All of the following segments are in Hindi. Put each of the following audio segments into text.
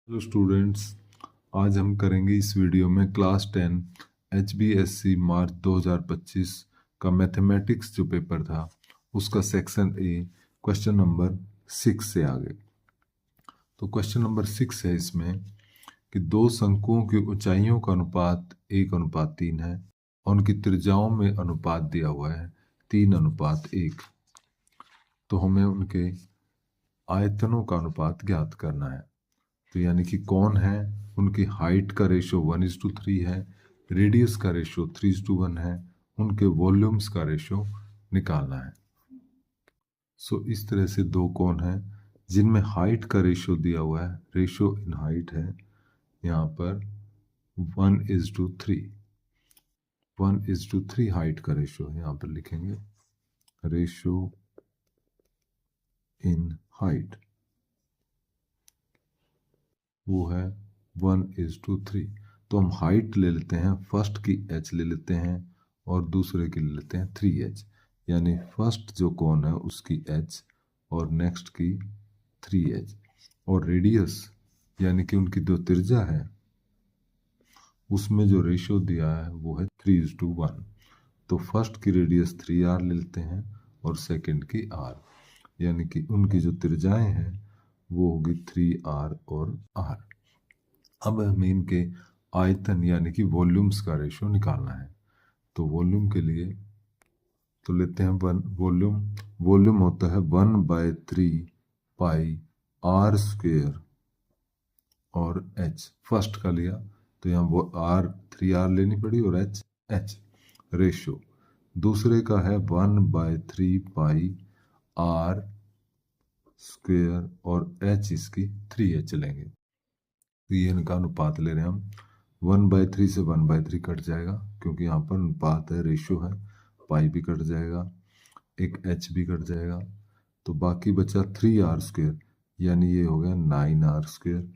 हेलो स्टूडेंट्स, आज हम करेंगे इस वीडियो में क्लास 10 HBSC मार्च 2025 का मैथमेटिक्स जो पेपर था उसका सेक्शन ए क्वेश्चन नंबर 6 से आगे। तो क्वेश्चन नंबर 6 है इसमें कि दो शंकुओं की ऊंचाइयों का अनुपात 1:3 है और उनकी त्रिज्याओं में अनुपात दिया हुआ है 3:1। तो हमें उनके आयतनों का अनुपात ज्ञात करना है। तो यानी कि कौन है, उनकी हाइट का रेशो 1:3 है, रेडियस का रेशो 3:1 है, उनके वॉल्यूम्स का रेशो निकालना है। सो इस तरह से दो कोण हैं जिनमें हाइट का रेशो दिया हुआ है, रेशो इन हाइट है यहाँ पर 1:3। 1:3 हाइट का रेशो है, यहाँ पर लिखेंगे रेशो इन हाइट, वो है 1:3। तो हम हाइट ले लेते हैं, फर्स्ट की h ले लेते हैं और दूसरे की ले लेते हैं 3h, यानी फर्स्ट जो कोण है उसकी h और नेक्स्ट की 3h। और रेडियस यानी कि उनकी जो त्रिज्या है उसमें जो रेशो दिया है वो है 3:1। तो फर्स्ट की रेडियस 3r ले लेते हैं और सेकंड की r, यानी कि उनकी जो त्रिज्याएं हैं वो होगी 3r और r। अब हमें इनके आयतन यानी कि वॉल्यूम्स का रेशो निकालना है। तो वॉल्यूम के लिए तो लेते हैं वॉल्यूम होता है 1/3 पाई r स्क्वेयर और h। फर्स्ट का लिया तो यहाँ वो r 3r लेनी पड़ी और h रेशो। दूसरे का है 1/3 पाई r स्क्वेयर और h इसकी 3h लेंगे। तो ये इनका अनुपात ले रहे हैं हम। 1/3 से 1/3 कट जाएगा क्योंकि यहाँ पर अनुपात है, रेशो है, पाई भी कट जाएगा, एक h भी कट जाएगा। तो बाकी बचा 3r स्क्वेयर, यानी ये हो गया 9r स्क्वेयर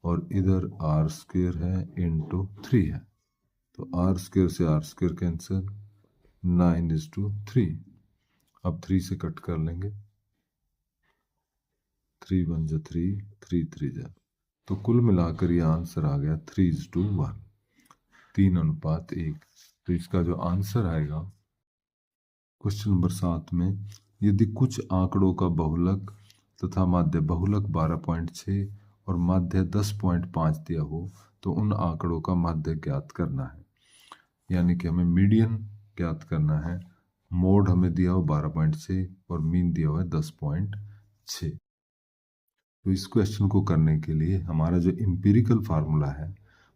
और इधर r स्क्वेयर है इंटू 3 है। तो r स्क्वेयर से r स्क्वेयर कैंसिल, 9:3। अब 3 से कट कर लेंगे, 3 1 जा 3, 3 3 जा। तो कुल मिलाकर ये आंसर आ गया 3:1, 3:1। तो इसका जो आंसर आएगा क्वेश्चन नंबर 7 में, यदि कुछ आंकड़ों का बहुलक तथा माध्य बहुलक 12.6 और माध्य 10.5 दिया हो तो उन आंकड़ों का माध्य ज्ञात करना है। यानी कि हमें मीडियन ज्ञात करना है। मोड हमें दिया हुआ 12.6 और मीन दिया हुआ है 10.6। तो इस क्वेश्चन को करने के लिए हमारा जो एम्पिरिकल फार्मूला है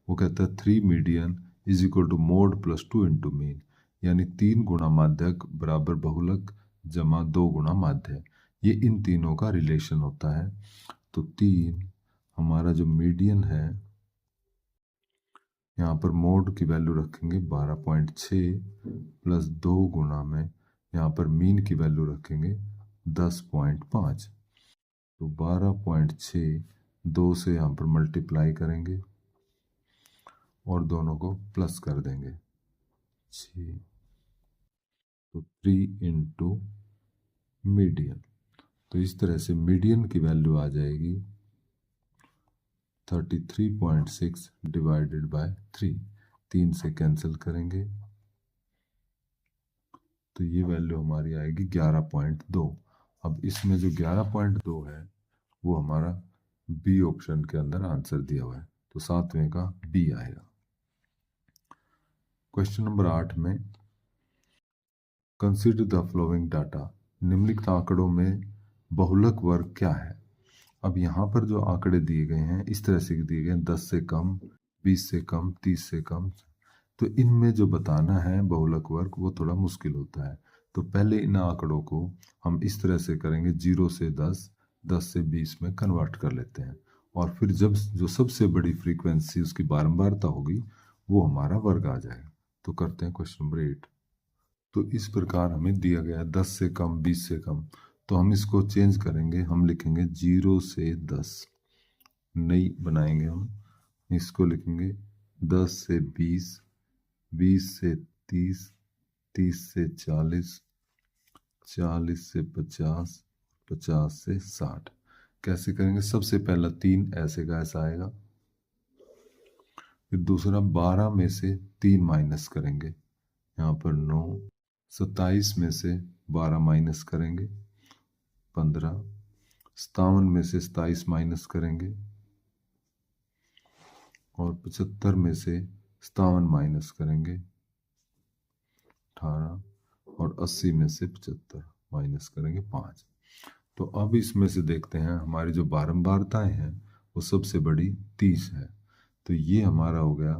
वो कहता है 3 median is equal to mode plus 2 into mean, यानी 3 गुणा माध्यक बराबर बहुलक जमा 2 गुणा माध्य। ये इन तीनों का रिलेशन होता है। तो 3 हमारा जो मीडियन है, यहाँ पर मोड की वैल्यू रखेंगे 12.6 प्लस 2 गुणा में यहाँ पर मीन की वैल्यू रखेंगे 10.5। तो 12.6 2 से यहाँ पर मल्टीप्लाई करेंगे और दोनों को प्लस कर देंगे 6। तो 3 इंटू मीडियन। तो इस तरह से मीडियन की वैल्यू आ जाएगी 33.6 डिवाइडेड बाय 3। 3 से कैंसिल करेंगे तो ये वैल्यू हमारी आएगी 11.2। अब इसमें जो 11.2 है वो हमारा बी ऑप्शन के अंदर आंसर दिया हुआ है, तो 7वें का बी आएगा। क्वेश्चन नंबर 8 में, कंसीडर द फ्लोइंग डाटा, निम्नलिखित आंकड़ों में बहुलक वर्ग क्या है। अब यहाँ पर जो आंकड़े दिए गए हैं इस तरह से दिए गए हैं, 10 से कम, 20 से कम, 30 से कम। तो इनमें जो बताना है बहुलक वर्ग वो थोड़ा मुश्किल होता है। तो पहले इन आंकड़ों को हम इस तरह से करेंगे, 0 से 10, 10 से 20 में कन्वर्ट कर लेते हैं और फिर जब जो सबसे बड़ी फ्रीक्वेंसी उसकी बारंबारता होगी वो हमारा वर्ग आ जाएगा। तो करते हैं क्वेश्चन नंबर 8। तो इस प्रकार हमें दिया गया 10 से कम, 20 से कम, तो हम इसको चेंज करेंगे, हम लिखेंगे 0 से 10, नई बनाएंगे हम, इसको लिखेंगे 10 से 20, 20 से 30, 30 से 40, 40 से 50, 50 से 60। कैसे करेंगे, सबसे पहला 3 ऐसे का ऐसा आएगा, फिर दूसरा 12 में से 3 माइनस करेंगे, यहाँ पर 9। 27 में से 12 माइनस करेंगे 15। 57 में से 27 माइनस करेंगे और 75 में से 57 माइनस करेंगे 18। और 80 में से 75 माइनस करेंगे 5। तो अब इसमें से देखते हैं हमारी जो बारंबारताएं हैं वो सबसे बड़ी 30 है। तो ये हमारा हो गया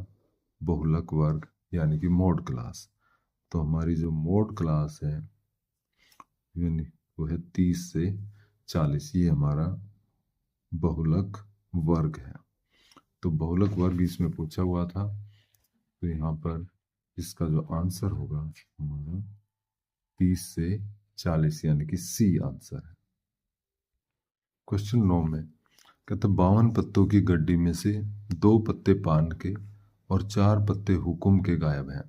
बहुलक वर्ग यानी कि मोड क्लास। तो हमारी जो मोड क्लास है यानी वो है 30 से 40, ये हमारा बहुलक वर्ग है। तो बहुलक वर्ग इसमें पूछा हुआ था, तो यहाँ पर इसका जो आंसर होगा हमारा 30 से 40 यानी कि सी आंसर है। क्वेश्चन 9 में कहते 52 पत्तों की गड्डी में से 2 पत्ते पान के और 4 पत्ते हुकुम के गायब हैं।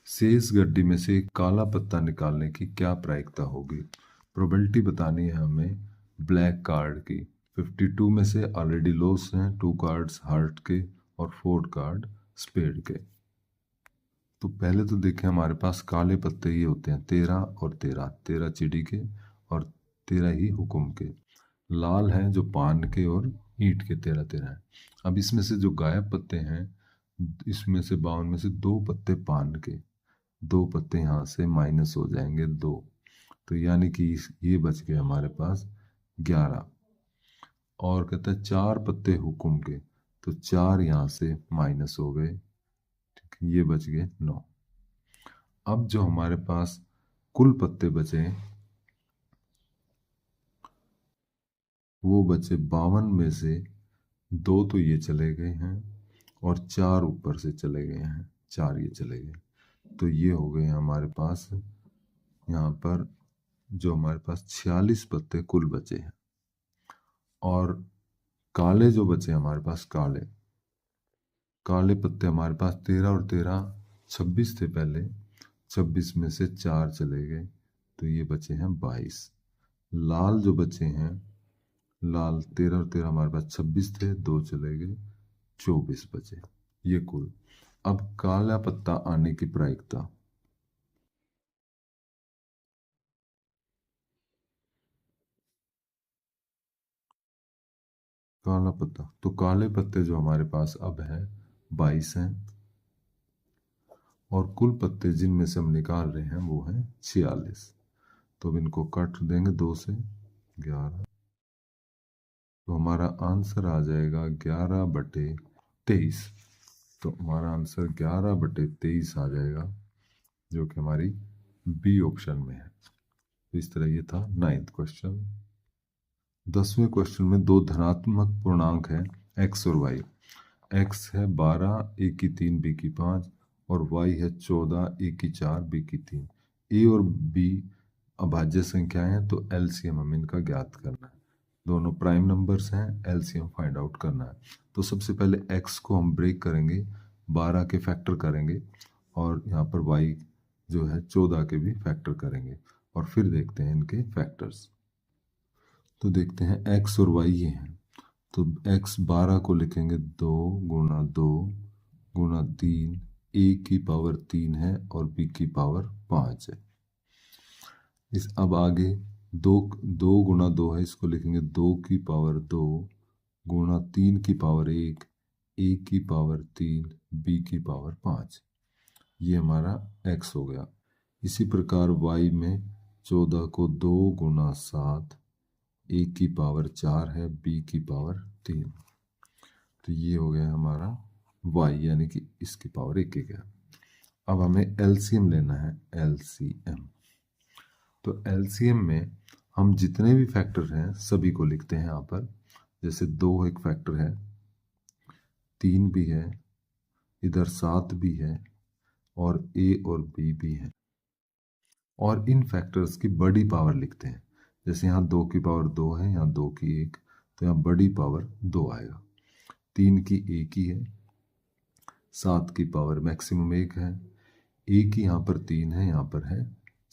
शेष गड्डी में से एक काला पत्ता निकालने की क्या प्रायिकता होगी? प्रोबेबिलिटी बतानी है हमें ब्लैक कार्ड की। 52 में से ऑलरेडी लॉस हैं 2 कार्ड्स हार्ट के और 4 कार्ड स्पेड के। तो पहले तो देखें हमारे पास काले पत्ते ही होते हैं 13 और 13, 13 चिड़ी के और 13 ही हुकुम के। लाल हैं जो पान के और ईंट के 13 13 हैं। अब इसमें से जो गायब पत्ते हैं इसमें से 52 में से 2 पत्ते पान के, 2 पत्ते यहाँ से माइनस हो जाएंगे 2, तो यानी कि ये बच गए हमारे पास 11। और कहता है 4 पत्ते हुकुम के, तो 4 यहाँ से माइनस हो गए, ठीक है, ये बच गए 9। अब जो हमारे पास कुल पत्ते बचे वो बचे 52 में से 2 तो ये चले गए हैं और 4 ऊपर से चले गए हैं, 4 ये चले गए, तो ये हो गए हमारे पास यहाँ पर जो हमारे पास 46 पत्ते कुल बचे हैं। और काले जो बचे हमारे पास काले पत्ते हमारे पास 13 और 13 26 थे पहले, 26 में से 4 चले गए, तो ये बचे हैं 22। लाल जो बचे हैं लाल 13 और 13 हमारे पास 26 थे, 2 चले गए, 24 बचे, ये कुल। अब काला पत्ता आने की प्रायिकता, काला पत्ता, तो काले पत्ते जो हमारे पास अब है 22 हैं और कुल पत्ते जिनमें से हम निकाल रहे हैं वो हैं 46। तो अब इनको काट देंगे 2 से 11, तो हमारा आंसर आ जाएगा 11/23। तो हमारा आंसर 11/23 आ जाएगा जो कि हमारी बी ऑप्शन में है। तो इस तरह ये था 9th क्वेश्चन। 10वें क्वेश्चन में 2 धनात्मक पूर्णांक हैं x और y। x है 12, a की 3, b की 5 और y है 14, a की 4, b की 3। a और b अभाज्य संख्याएं हैं, तो एलसीएम हमें इनका ज्ञात करना है। दोनों प्राइम नंबर्स हैं, एलसीएम फाइंड आउट करना है। तो सबसे पहले x को हम ब्रेक करेंगे, 12 के फैक्टर करेंगे और यहाँ पर y जो है 14 के भी फैक्टर करेंगे और फिर देखते हैं इनके फैक्टर्स। तो देखते हैं x और y ये हैं, तो x 12 को लिखेंगे 2 गुणा 2 गुणा 3, a की पावर 3 है और b की पावर 5 है। इस अब आगे 2 गुणा 2 है, इसको लिखेंगे 2 की पावर 2 गुणा 3 की पावर 1, a की पावर 3, b की पावर 5, ये हमारा x हो गया। इसी प्रकार y में 14 को 2 गुणा 7, a की पावर 4 है, b की पावर 3, तो ये हो गया हमारा y यानी कि इसकी पावर 1 है। अब हमें एलसीएम लेना है, एलसीएम। तो एलसीएम में हम जितने भी फैक्टर हैं सभी को लिखते हैं यहाँ पर। जैसे 2 एक फैक्टर है, 3 भी है, इधर 7 भी है और a और b भी है। और इन फैक्टर्स की बड़ी पावर लिखते हैं। जैसे यहाँ 2 की पावर 2 है, यहाँ 2 की 1, तो यहाँ बड़ी पावर 2 आएगा। 3 की 1 ही है, 7 की पावर मैक्सिमम 1 है, a की यहाँ पर 3 है, यहाँ पर है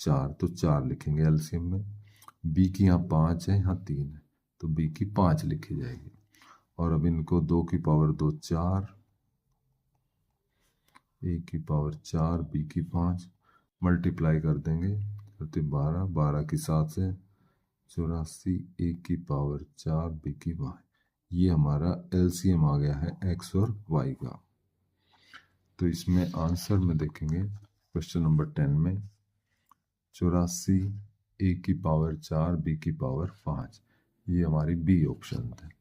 4, तो 4 लिखेंगे एलसीएम में। b की यहाँ 5 है, यहाँ 3 है, तो b की 5 लिखी जाएगी। और अब इनको 2 की पावर 2 4, ए की पावर 4 बी की 5 मल्टीप्लाई कर देंगे, करते 12, 12 की 7 से 84, ए की पावर 4 बी की 5। ये हमारा एलसीएम आ गया है एक्स और वाई का। तो इसमें आंसर में देखेंगे क्वेश्चन नंबर 10 में 84 ए की पावर 4 बी की पावर 5, ये हमारी बी ऑप्शन है।